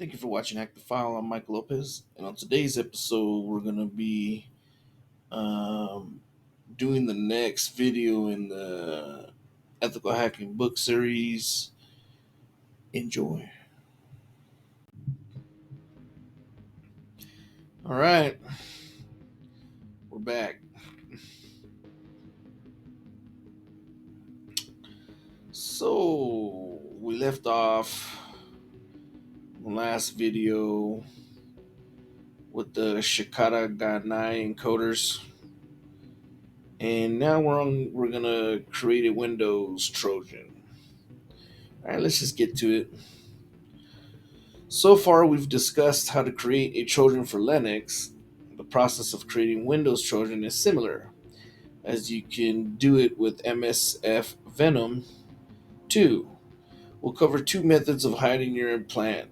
Thank you for watching Hackthefile. I'm Mike Lopez, and on today's episode, we're going to be um, doing the next video in the ethical hacking book series. Enjoy. All right, we're back. So we left off the last video with the Shikata Ganai encoders, and now we're gonna create a Windows Trojan. All right, let's just get to it. So far, we've discussed how to create a Trojan for Linux. The process of creating Windows Trojan is similar, as you can do it with MSF Venom. 2. We'll cover two methods of hiding your implant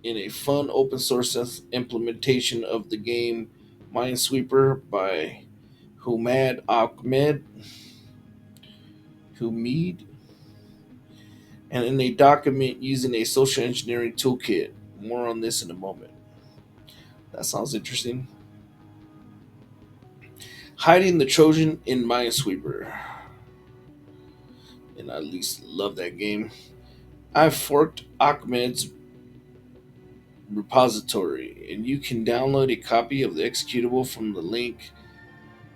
in a fun open source implementation of the game Minesweeper by Humad Ahmed, Humid, and in a document using a social engineering toolkit. More on this in a moment. That sounds interesting. Hiding the Trojan in Minesweeper. And I at least love that game. I've forked Ahmed's repository, and you can download a copy of the executable from the link,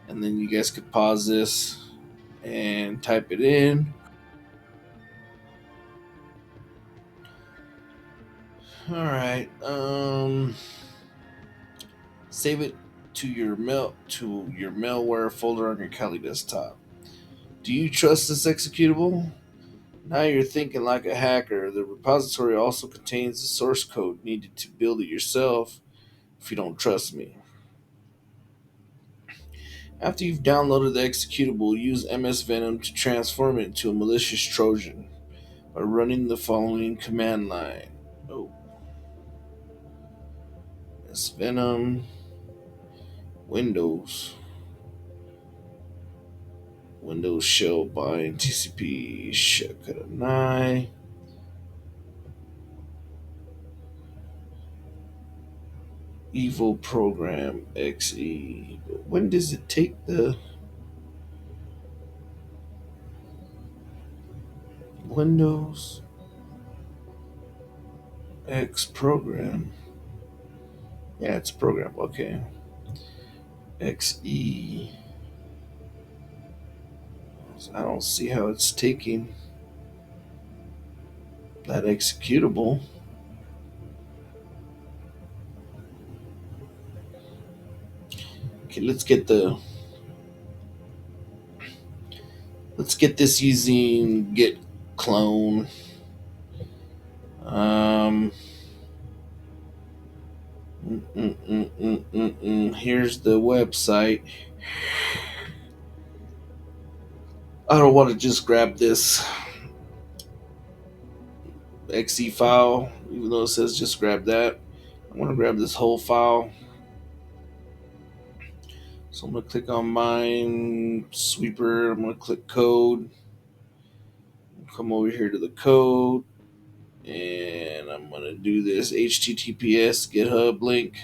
and then you guys could pause this and type it in. All right. Save it to your malware folder on your Kali desktop. Do you trust this executable? Now you're thinking like a hacker. The repository also contains the source code needed to build it yourself if you don't trust me. After you've downloaded the executable, use MS Venom to transform it into a malicious Trojan by running the following command line. Oh, MS Venom, Windows, Windows shell bind TCP shell evil program XE. When does it take the Windows X program? Yeah, it's a program. Okay. XE. I don't see how it's taking that executable. Okay, let's get this using git clone. Um, Here's the website. I don't want to just grab this exe file, even though it says just grab that. I want to grab this whole file. So I'm going to click on Minesweeper. I'm going to click code. Come over here to the code. And I'm going to do this HTTPS GitHub link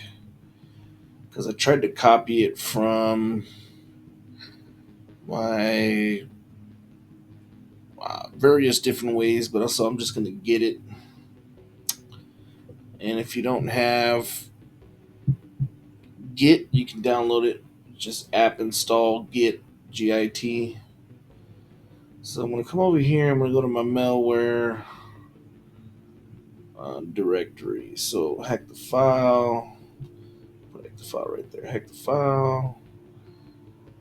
because I tried to copy it from my various different ways, but also I'm just going to get it. And if you don't have Git, you can download it. Just app install Git, GIT. So I'm going to come over here. I'm going to go to my malware directory. So hack the file. Put hack the file right there. Hack the file.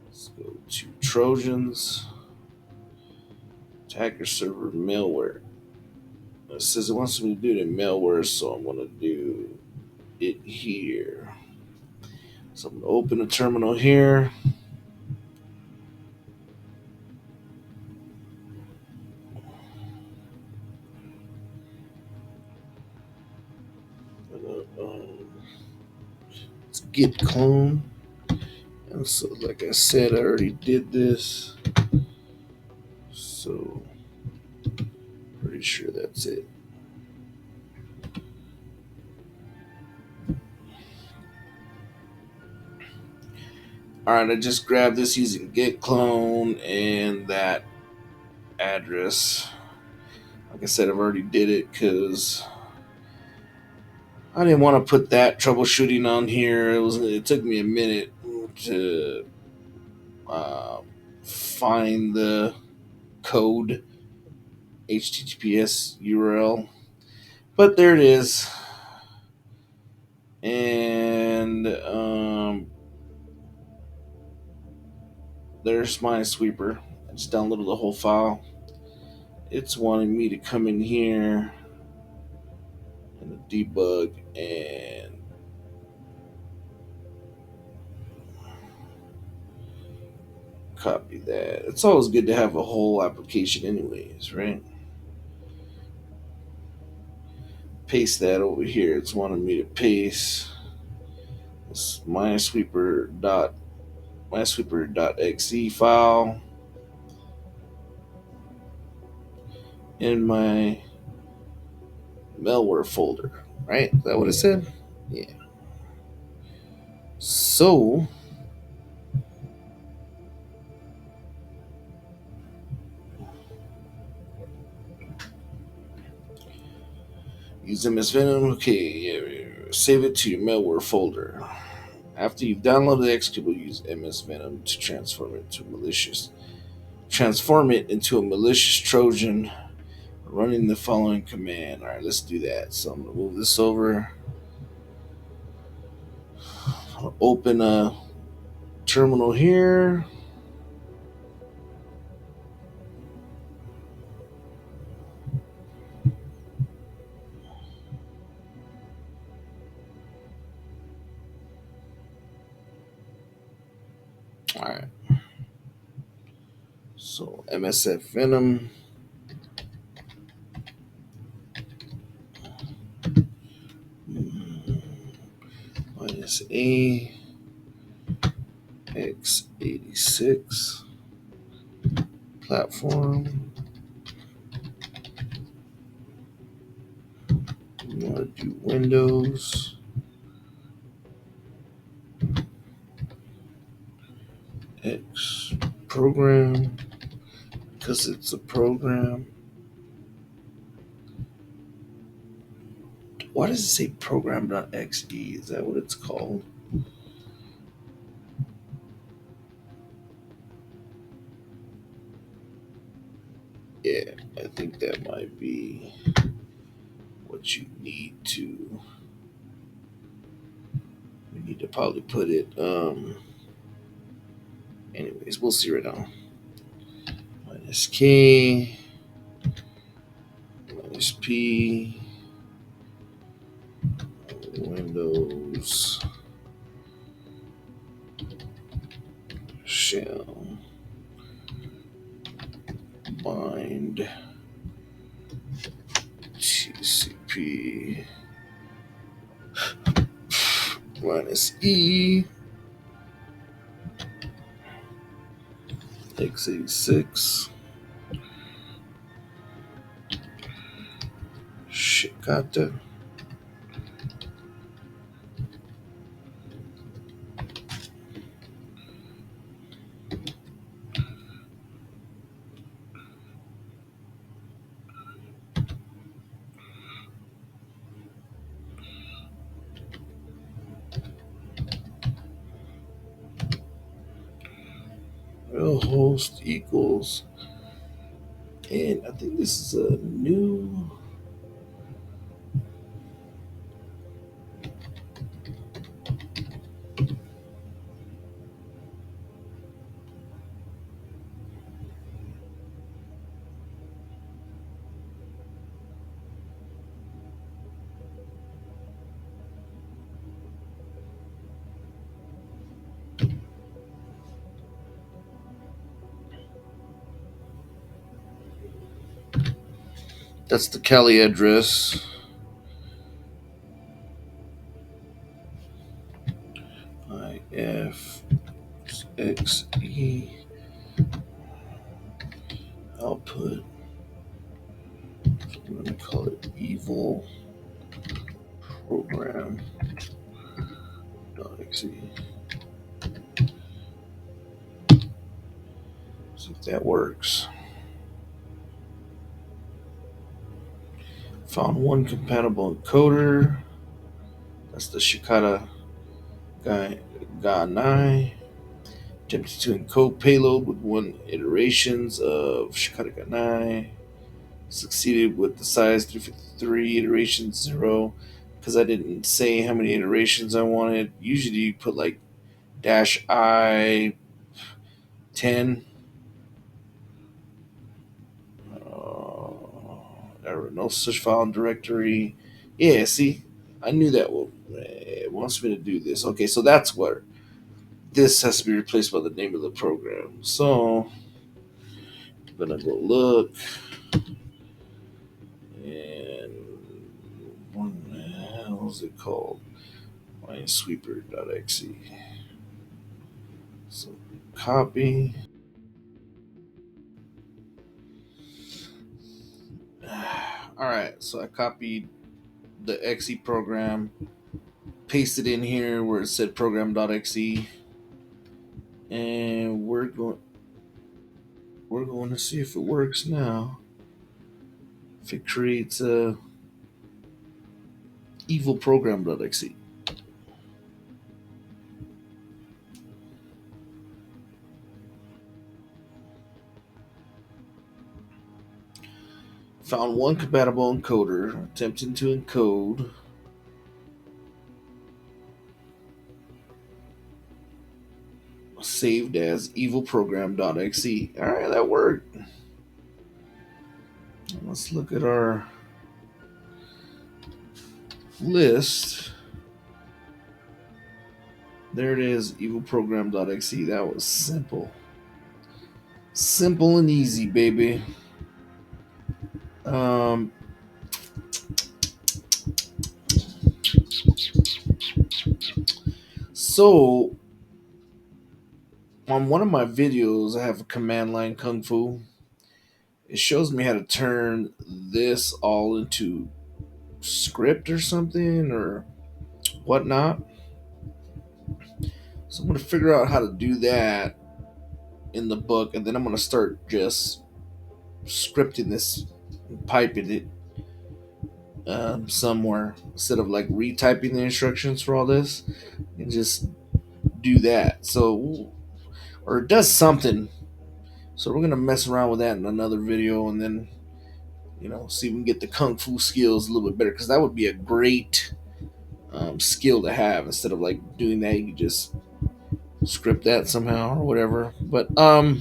Let's go to Trojans. Attacker server malware. It says it wants me to do it in malware, so I'm going to do it here. So I'm going to open a terminal here. Let's git clone. And so, like I said, I already did this. So, pretty sure that's it. Alright, I just grabbed this using git clone and that address. Like I said, I've already did it because I didn't want to put that troubleshooting on here. It took me a minute to uh, find the code HTTPS URL, but there it is. And there's my sweeper. I just downloaded the whole file. It's wanting me to come in here and debug and copy that. It's always good to have a whole application anyways, right? Paste that over here. It's wanting me to paste this minesweeper.exe file in my malware folder, right? Is that what it said? Yeah. So use MS Venom. Okay, yeah, save it to your malware folder. After you've downloaded the executable, use MS Venom to transform it into a malicious Trojan running the following command. All right, let's do that. So I'm gonna move this over. I'll open a terminal here. All right. So MSF Venom. Minus A x86 platform. We want to do Windows X program because it's a program. Why does it say program.exe? Is that what it's called? Yeah, I think that might be what you need to. We need to probably put it. Anyways, we'll see right now. Minus K, minus P, Windows shell bind TCP minus E x86 Shikata. Real host equals, and I think this is a new. That's the Kali address. IFXE output. I'm going to call it evil program.exe. See if that works. Found one compatible encoder. That's the Shikata Ga9. Attempted to encode payload with one iterations of Shikata Ga9. Succeeded with the size 353 iterations 0 because I didn't say how many iterations I wanted. Usually you put like -I 10. No such file and directory. Yeah, see, I knew that it wants me to do this. Okay, so that's what this has to be replaced by the name of the program. So I'm gonna go look and what the hell is it called? Minesweeper.exe. So copy. All right, so I copied the exe program, pasted in here where it said program.exe, and we're going to see if it works now. If it creates a evil program.exe. Found one compatible encoder, attempting to encode. Saved as evilprogram.exe. Alright, that worked. Let's look at our list. There it is, evilprogram.exe. That was simple. Simple and easy, baby. Um, so, on one of my videos, I have a command line kung fu. It shows me how to turn this all into script or something or whatnot. So I'm going to figure out how to do that in the book, and then I'm going to start just scripting this, piping it somewhere instead of like retyping the instructions for all this, and just do that. So, or it does something. So we're gonna mess around with that in another video, and then see if we can get the kung fu skills a little bit better, because that would be a great skill to have. Instead of like doing that, you can just script that somehow or whatever. But we'll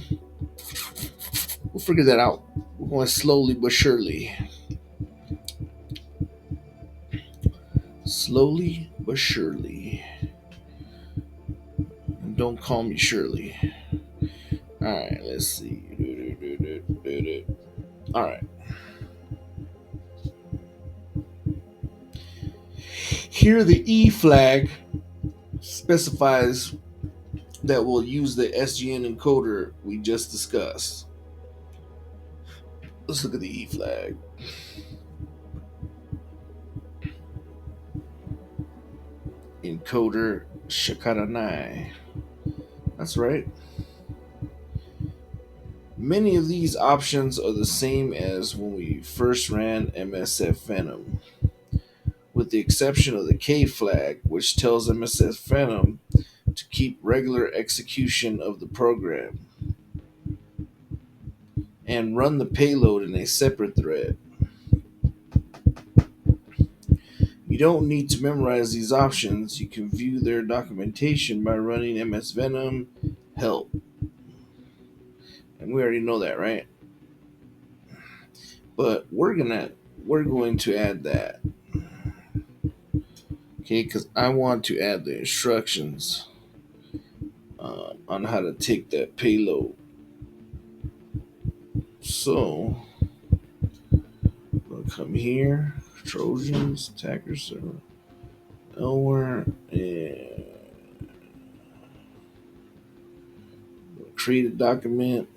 figure that out. We're going slowly but surely. Slowly but surely. And don't call me Shirley. Alright, let's see. Alright. Here, the E flag specifies that we'll use the SGN encoder we just discussed. Let's look at the E flag. Encoder Shikaranai. That's right. Many of these options are the same as when we first ran MSF Venom, with the exception of the K flag, which tells MSF Venom to keep regular execution of the program and run the payload in a separate thread. You don't need to memorize these options. You can view their documentation by running MS Venom help. And we already know that, right? But we're going to add that. Okay, because I want to add the instructions on how to take that payload. So, I'm going to come here, Trojans, attacker server, nowhere, and create a document.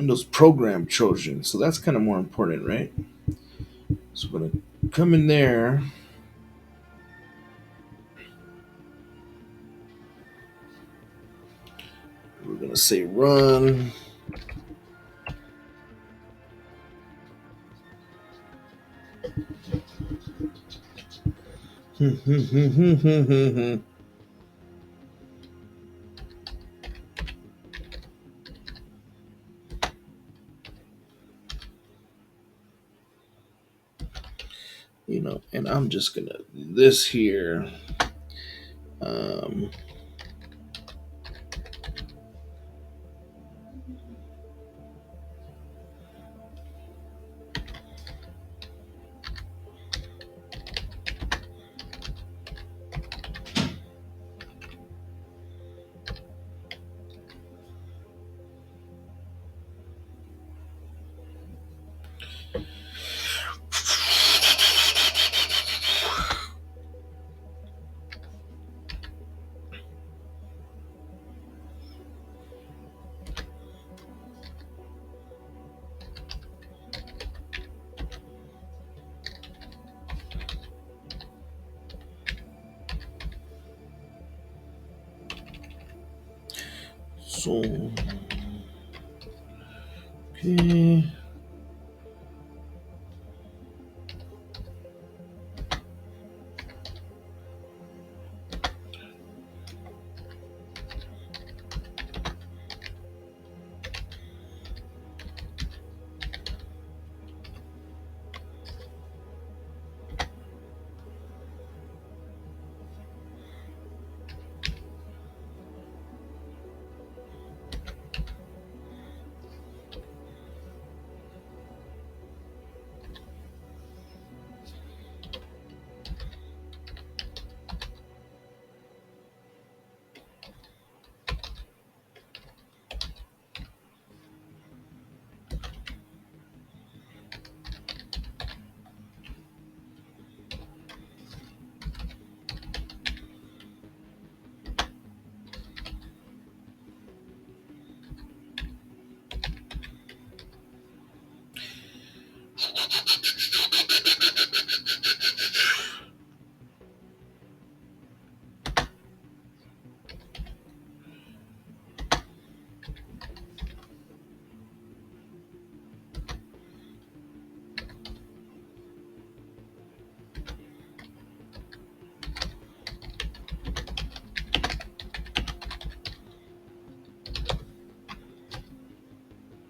Windows program Trojan. So that's kind of more important, right? So we're going to come in there. We're going to say run. And I'm just going to do this here. Um, so, okay.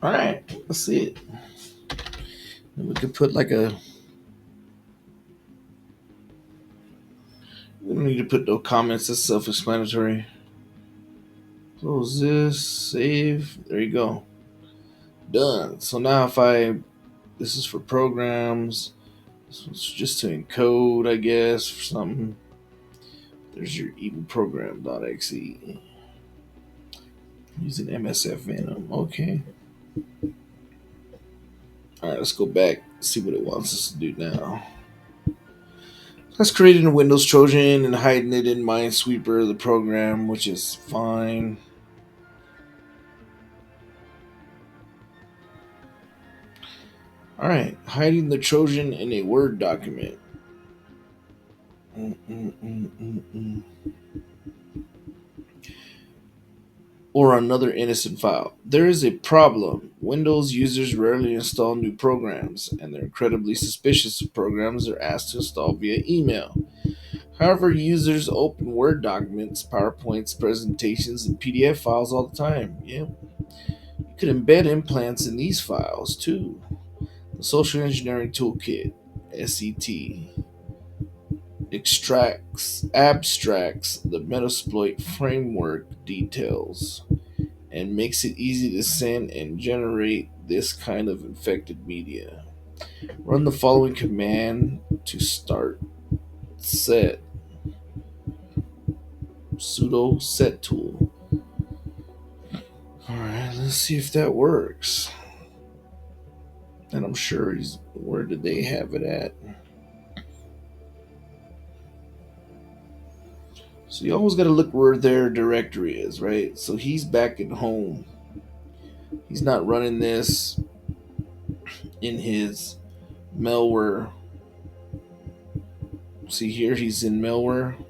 All right, let's see it. And we could put like a. We don't need to put no comments. That's self-explanatory. Close this. Save. There you go. Done. So now if this is for programs. So it's just to encode, I guess, for something. There's your evil program.exe. Using MSF Venom. Okay. Alright, let's go back. See what it wants us to do now. That's creating a Windows Trojan and hiding it in Minesweeper, the program, which is fine. Alright, hiding the Trojan in a Word document. Or another innocent file. There is a problem. Windows users rarely install new programs, and they're incredibly suspicious of programs they're asked to install via email. However, users open Word documents, PowerPoints, presentations, and PDF files all the time. Yeah. You could embed implants in these files too. The Social Engineering Toolkit, SET, abstracts the Metasploit framework details and makes it easy to send and generate this kind of infected media. Run the following command to start set sudo set tool. Alright, let's see if that works. And I'm sure where did they have it at? So you always got to look where their directory is, right? So he's back at home. He's not running this in his malware. See here, he's in malware.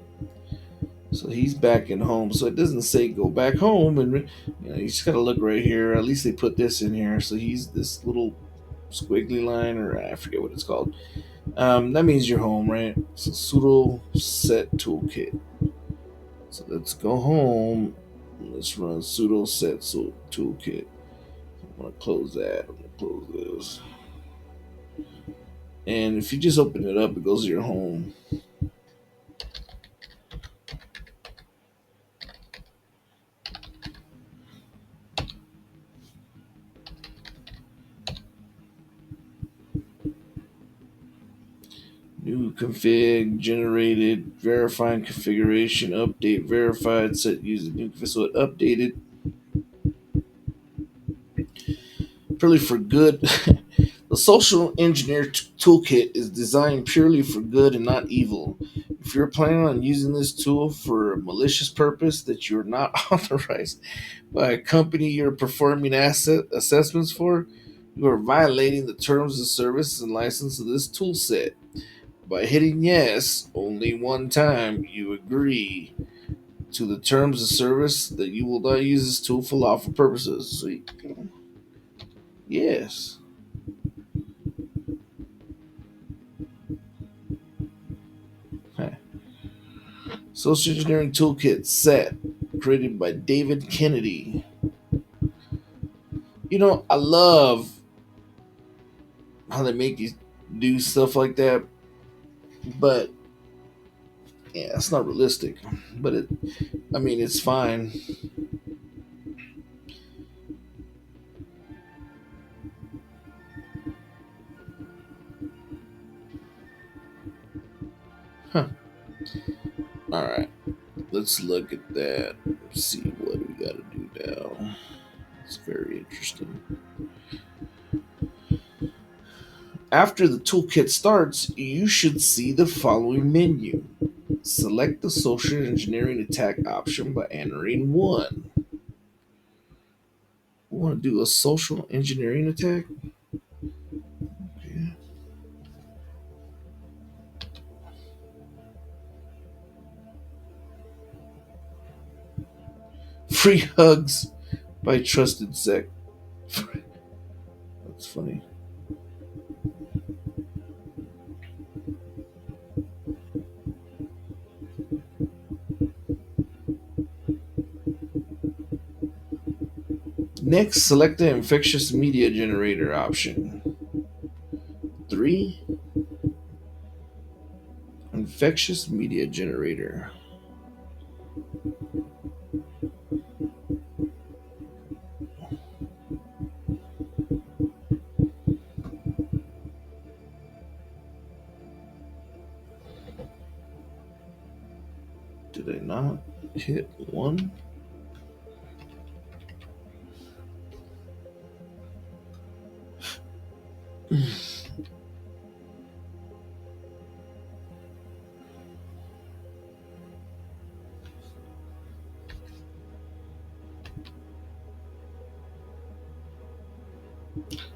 So he's back at home. So it doesn't say go back home, and you just gotta look right here. At least they put this in here. So he's this little squiggly line, or I forget what it's called. That means you're home, right? So sudo set toolkit. So let's go home. Let's run sudo set toolkit. I'm gonna close that. I'm gonna close this. And if you just open it up, it goes to your home. New config generated, verifying configuration, update, verified, set using new config. So it updated purely for good. The social engineer toolkit is designed purely for good and not evil. If you're planning on using this tool for a malicious purpose that you're not authorized by a company you're performing asset assessments for, you are violating the terms of service and license of this tool set. By hitting yes only one time, you agree to the terms of service that you will not use this tool for lawful purposes. So, yes. Huh. Social Engineering Toolkit set, created by David Kennedy. I love how they make you do stuff like that, but yeah, it's not realistic. But it's fine. Huh. All right, let's look at that. Let's see what we got to do now. It's very interesting. After the toolkit starts, you should see the following menu. Select the social engineering attack option by entering 1. We want to do a social engineering attack? Okay. Free hugs by Trusted Sec. That's funny. Next, select the infectious media generator option. 3. Infectious media generator. Did I not hit 1?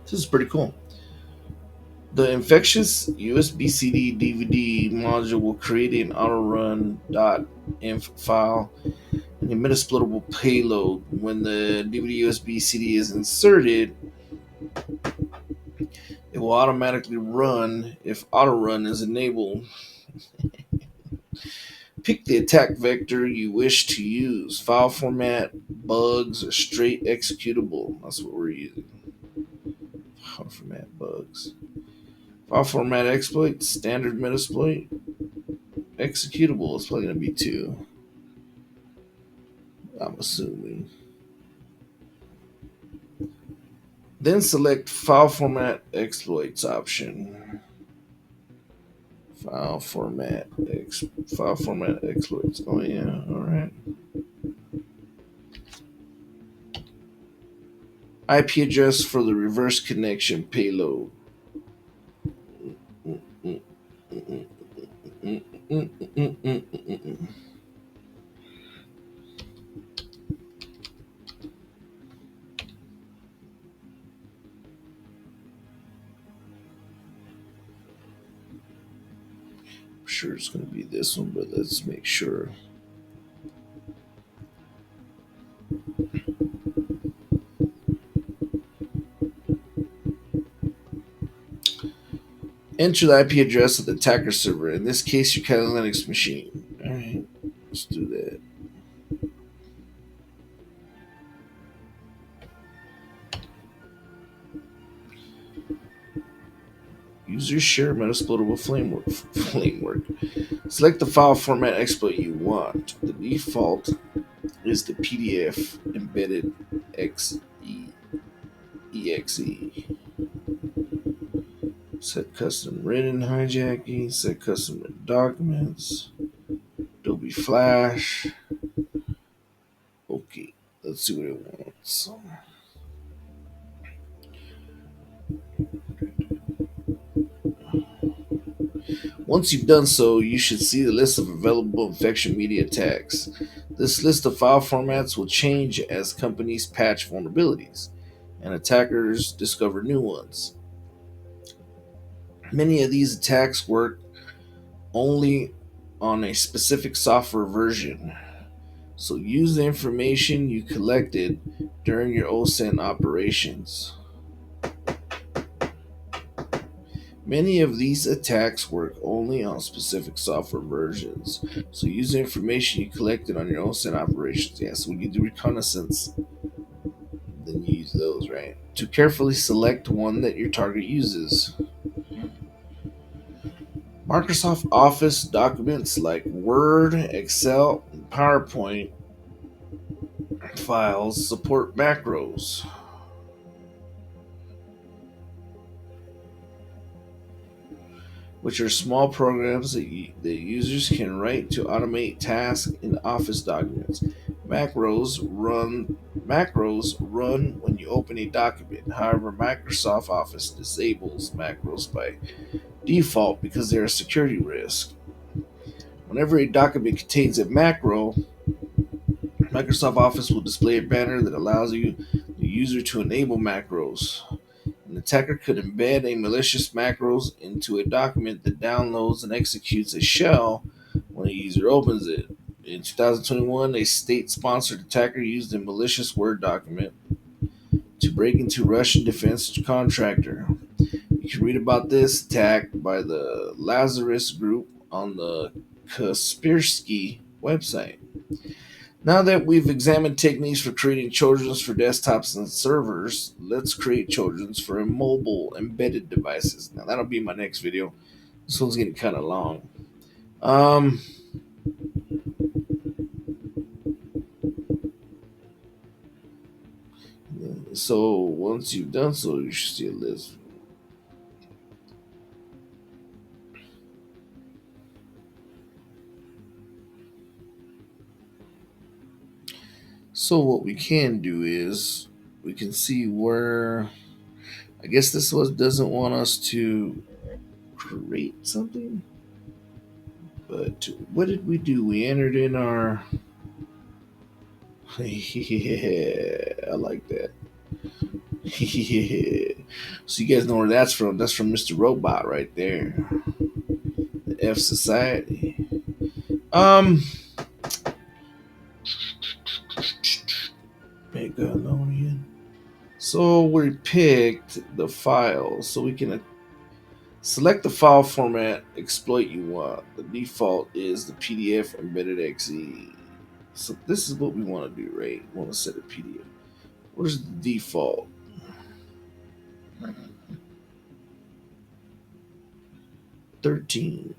This is pretty cool. The infectious USB CD DVD module will create an autorun.inf file and a metasplittable payload. When the DVD USB CD is inserted, it will automatically run if autorun is enabled. Pick the attack vector you wish to use. File format, bugs, or straight executable. That's what we're using. File format, bugs. File format exploit, standard metasploit, executable. It's probably going to be 2. I'm assuming. Then select file format exploits option. File format exploits. Oh yeah, all right. IP address for the reverse connection payload. sure it's going to be this one, but let's make sure. Enter the IP address of the attacker server. In this case, your Kali Linux machine. All right, let's do that. User share metasploitable framework. Select the file format exploit you want. The default is the PDF embedded exe. Set custom written hijacking. Set custom written documents. Adobe Flash. Okay, let's see what it wants. Once you've done so, you should see the list of available infection media attacks. This list of file formats will change as companies patch vulnerabilities and attackers discover new ones. Many of these attacks work only on a specific software version, so use the information you collected during your OSINT operations. Many of these attacks work only on specific software versions, so use the information you collected on your OSINT operations. Yeah, so when you do reconnaissance, then you use those, right? To carefully select one that your target uses. Microsoft Office documents like Word, Excel, and PowerPoint files support macros, which are small programs that users can write to automate tasks in Office documents. Macros run when you open a document. However, Microsoft Office disables macros by default because they're a security risk. Whenever a document contains a macro, Microsoft Office will display a banner that allows the user to enable macros. An attacker could embed a malicious macros into a document that downloads and executes a shell when a user opens it. In 2021, a state-sponsored attacker used a malicious Word document to break into Russian defense contractor. You can read about this attack by the Lazarus Group on the Kaspersky website. Now that we've examined techniques for creating Trojans for desktops and servers, let's create Trojans for mobile embedded devices. Now that'll be my next video. This one's getting kind of long. Um, so once you've done so, you should see a list. So what we can do is we can see where I guess this was doesn't want us to create something. But what did we do? We entered in our yeah, I like that. Yeah. So you guys know where that's from. That's from Mr. Robot right there. The F Society. Megalonian. So we picked the file, so we can select the file format exploit you want. The default is the PDF embedded exe. So this is what we want to do, right? We want to set a PDF. Where's the default? 13.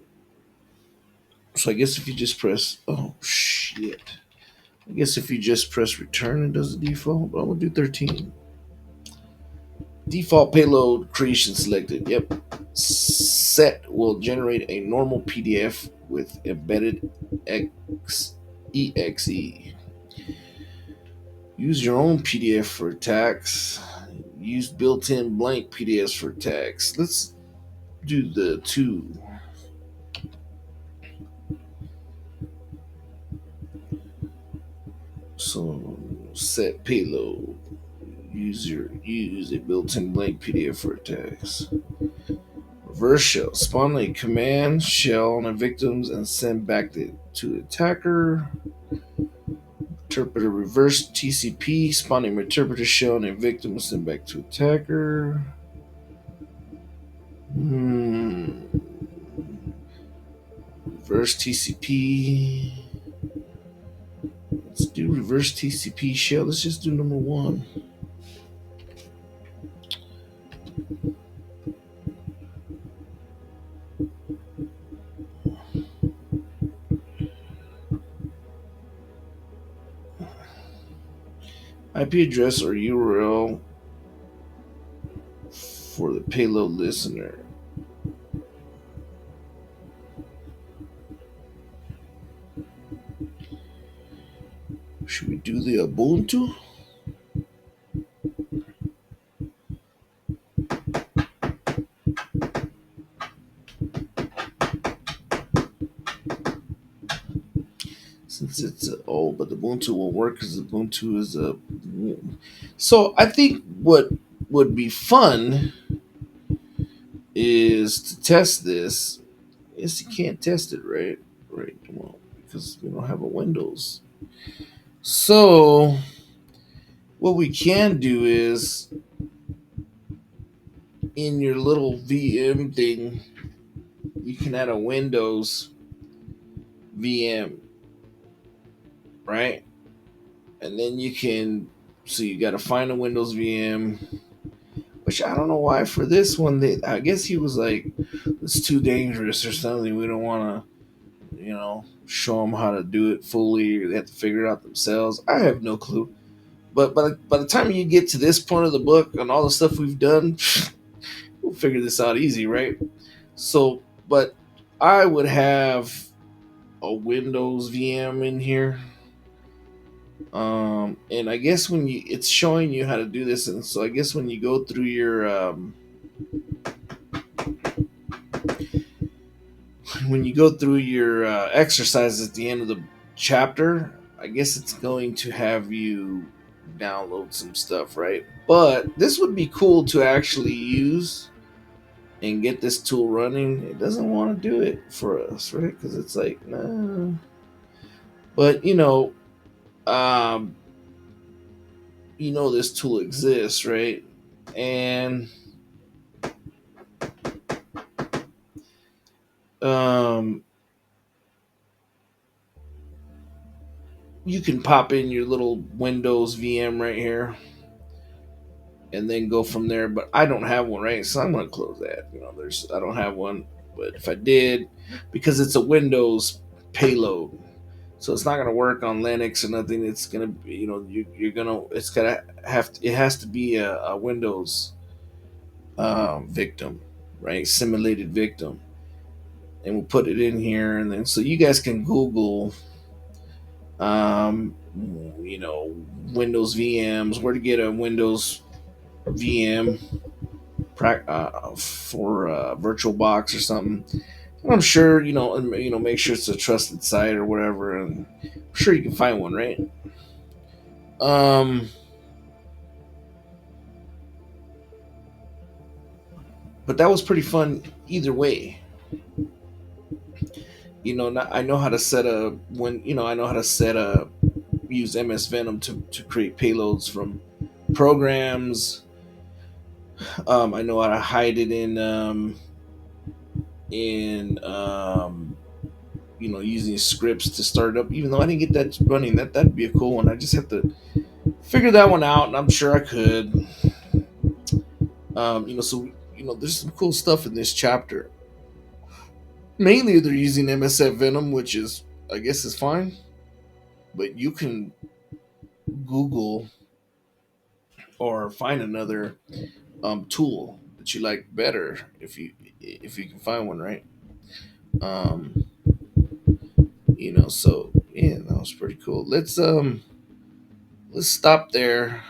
So I guess if you just press, oh shit. I guess if you just press return, it does the default, but I'm gonna do 13. Default payload creation selected. Yep. Set will generate a normal PDF with embedded exe. Use your own PDF for attacks. Use built-in blank PDFs for attacks. Let's do the 2. So set payload. Use a built-in blank PDF for attacks. Reverse shell. Spawn a command shell on the victims and send back to the attacker. Interpreter reverse TCP. Spawn a interpreter shell on a victim and send back to attacker. Reverse TCP. Let's do reverse TCP shell. Let's just do number one. IP address or URL for the payload listener. Should we do the Ubuntu? Since it's but the Ubuntu will work because Ubuntu is a. So I think what would be fun is to test this. Yes, you can't test it, right? Right, well, because we don't have a Windows. So what we can do is in your little VM thing, you can add a Windows VM, right? And then you can, so you got to find a Windows VM, which I don't know why for this one, I guess he was like, it's too dangerous or something. We don't want to, show them how to do it fully. They have to figure it out themselves. I have no clue. But by the time you get to this point of the book and all the stuff we've done, we'll figure this out easy, right? So, but I would have a Windows VM in here. And I guess it's showing you how to do this, and so I guess when you go through your exercise at the end of the chapter, I guess it's going to have you download some stuff, right? But this would be cool to actually use and get this tool running. It doesn't want to do it for us, right? Because it's like, nah. But um, this tool exists, right? And um, you can pop in your little Windows VM right here and then go from there. But I don't have one, right? So I'm going to close that. I don't have one. But if I did, because it's a Windows payload, so it's not going to work on Linux or nothing. It's going to be, you're going to, it's going to it has to be a Windows victim, right? Simulated victim. And we'll put it in here. And then, so you guys can Google, um, Windows VMs, where to get a Windows VM for VirtualBox or something. And I'm sure make sure it's a trusted site or whatever, and I'm sure you can find one, right? Um, but that was pretty fun either way. I know how to set a when I know how to set a use MS Venom to create payloads from programs. I know how to hide it in using scripts to start it up. Even though I didn't get that running, that'd be a cool one. I just have to figure that one out, and I'm sure I could. So there's some cool stuff in this chapter. Mainly, they're using MSF Venom, which is, I guess, is fine. But you can Google or find another tool that you like better if you can find one, right? Um, So yeah, that was pretty cool. Let's stop there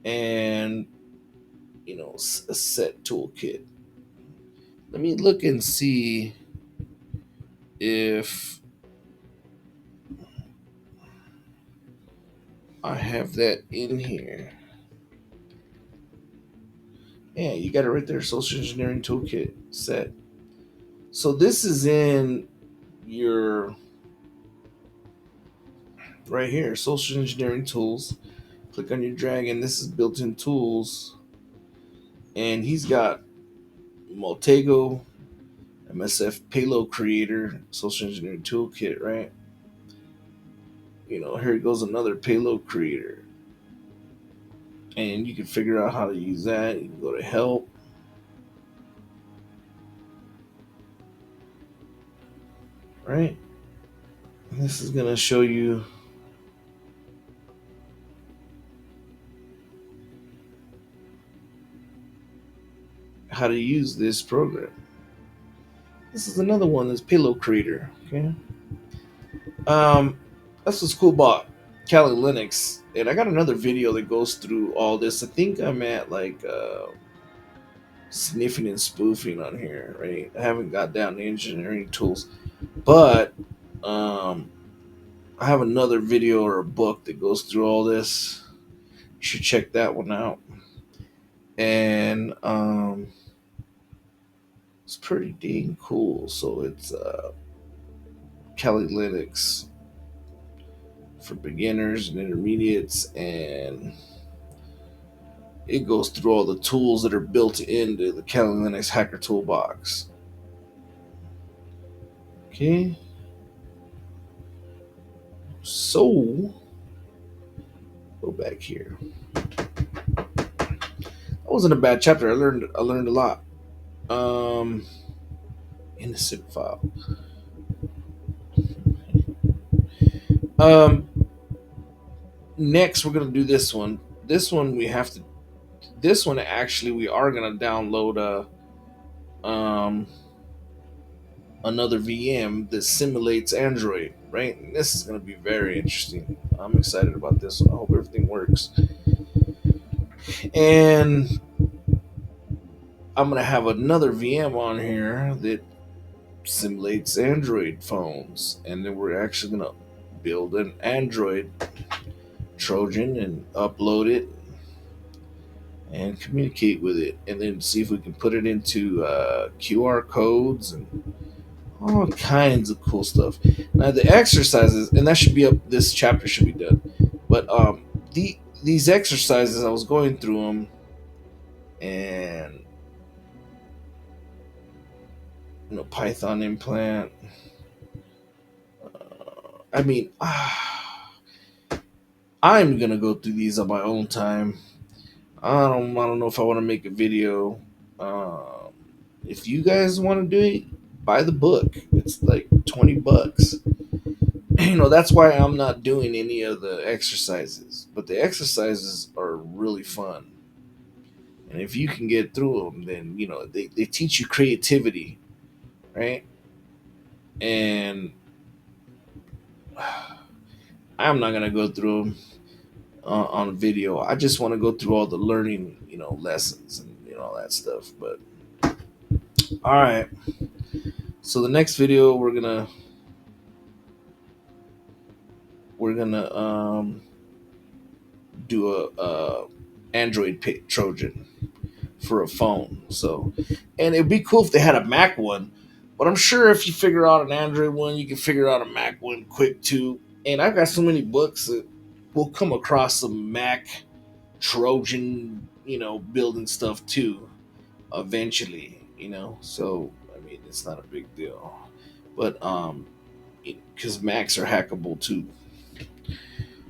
and a set toolkit. Let me look and see if I have that in here. Yeah, you got it right there. Social engineering toolkit set. So this is in your right here, social engineering tools. Click on your dragon. This is built-in tools, and he's got Multego, MSF payload creator, social engineering toolkit. Right. Here goes another payload creator, and you can figure out how to use that. You can go to help. Right. And this is gonna show you how to use this program. This is another one. That's payload creator. Okay. Um, that's what's cool about Kali Linux. And I got another video that goes through all this. I think I'm at like sniffing and spoofing on here, right? I haven't got down to engineering tools, but um, I have another video or a book that goes through all this. You should check that one out. And it's pretty dang cool. So it's Kali Linux for beginners and intermediates, and it goes through all the tools that are built into the Kali Linux Hacker Toolbox. Okay, so go back here. That wasn't a bad chapter. I learned a lot. Um, innocent file. Um, next we're gonna do this one. This one we have to. This one actually we are gonna download another VM that simulates Android. Right. And this is gonna be very interesting. I'm excited about this one. I hope everything works. And I'm gonna have another VM on here that simulates Android phones, and then we're actually gonna build an Android Trojan and upload it and communicate with it, and then see if we can put it into QR codes and all kinds of cool stuff. Now the exercises, and that should be up. This chapter should be done, but these exercises, I was going through them, and Python implant. I mean, I'm gonna go through these on my own time. I don't know if I want to make a video. Um, if you guys want to do it, buy the book. It's like $20. That's why I'm not doing any of the exercises. But the exercises are really fun, and if you can get through them, then they teach you creativity, right? And I'm not gonna go through them on video. I just want to go through all the learning, lessons and all that stuff. But all right, so the next video we're gonna do a Android Trojan for a phone. So, and it'd be cool if they had a Mac one, but I'm sure if you figure out an Android one, you can figure out a Mac one quick too. And I've got so many books that we'll come across some Mac Trojan, building stuff too, eventually, So I mean, it's not a big deal, but because Macs are hackable too.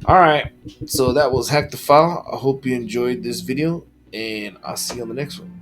All right, so that was Hack the File. I hope you enjoyed this video, and I'll see you on the next one.